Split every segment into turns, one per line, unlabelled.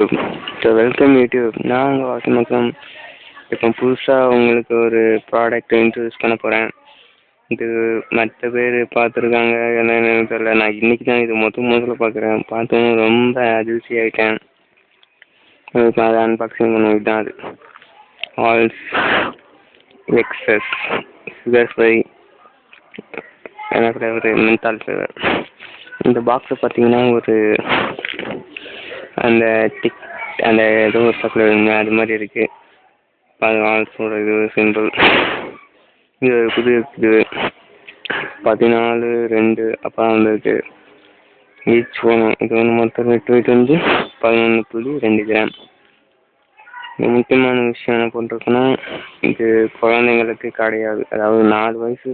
So welcome YouTube. நான் உங்கள் வாசிமக்கம். இப்போ புதுசாக உங்களுக்கு ஒரு ப்ராடக்ட் இன்ட்ரடியூஸ் பண்ண போகிறேன். இது மற்ற பேர் பார்த்துருக்காங்க என்னென்னு தெரியல. நான் இன்றைக்கி தான் இது முதல்ல பார்க்குறேன். பார்த்தோன்னே ரொம்ப அதிர்ச்சி ஆகிட்டேன். அதுக்கு அதை அன்பாக்சிங் பண்ணுவது தான். அது ஆல்ஸ் எக்ஸஸ் சுகர் ஃப்ரை என்ன ஃப்ளேவர், மென்தால் ஃப்ளேவர். இந்த பாக்ஸை பார்த்தீங்கன்னா ஒரு அந்த அந்த ஏதோ ஒரு சாக்லேட் அது மாதிரி இருக்குது. அது ஆல்ஸோட இது சிம்பிள். இது ஒரு புது இது 14(2) அப்புறம் வந்துருக்கு ஈச் ஒன்று. இது ஒன்று மொத்தம் வெயிட் வந்து 11.2 கிராம். இது முக்கியமான விஷயம் என்ன பண்ணுறதுன்னா, இது குழந்தைங்களுக்கு கிடையாது. அதாவது 4 வயசு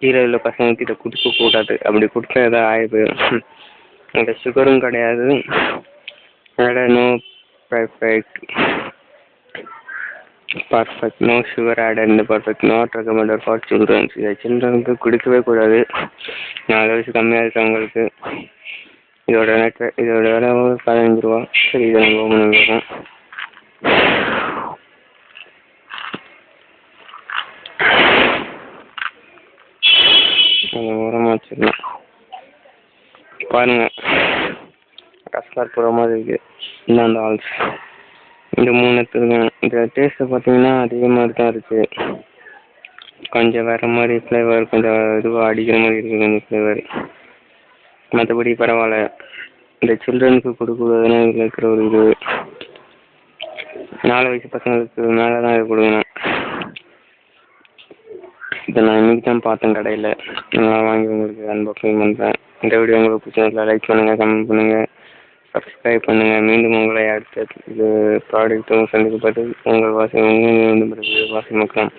கீழே உள்ள பசங்களுக்கு இதை கொடுக்கக்கூடாது. அப்படி கொடுத்தா எதாவது ஆகி போயிடும். இந்த சுகரும் கிடையாது. அதில் no perfect no sugar added இந்த perfect not recommended for childrens. இதை சில்ட்ரனுக்கு கொடுக்கவே கூடாது. 4 வயசு கம்மியாக இருக்கவங்களுக்கு. இதோட விலை 15 ரூபா. சரி, இதை நம்ம ஓப்பன் பண்ணிடுவோம். அதை உரமாக வச்சிடலாம். பாருங்கள், கஸ்கார்புற மாதிரி இருக்குது. இன்னும் அந்த ஆல்ஸ் இந்த 3 எடுத்துருக்கேன். இந்த டேஸ்ட்டை பார்த்தீங்கன்னா அதே மாதிரி தான் இருக்குது. கொஞ்சம் வேறு மாதிரி ஃப்ளேவர், கொஞ்சம் இதுவாக அடிக்கிற மாதிரி இருக்குது கொஞ்சம் ஃப்ளேவர். மற்றபடி பரவாயில்ல. இந்த சில்ட்ரனுக்கு கொடுக்குறதுனா இதில் இருக்கிற ஒரு இது 4 வயசு பசங்களுக்கு மேலே தான் இது கொடுக்கணும். இதை நான் இன்றைக்கி தான் பார்த்தேன் கடையில். நான் வாங்கி உங்களுக்கு அன்பாக்சிங் பண்ணுறேன். இந்த வீடியோ உங்களுக்கு பிடிச்சிருந்தா லைக் பண்ணுங்கள், கமெண்ட் பண்ணுங்கள், சப்ஸ்கிரைப் பண்ணுங்கள். மீண்டும் உங்களை அடுத்த இது ப்ராடக்ட்டும் சந்திக்கப்பட்டு உங்கள் வாசிமக்கம்.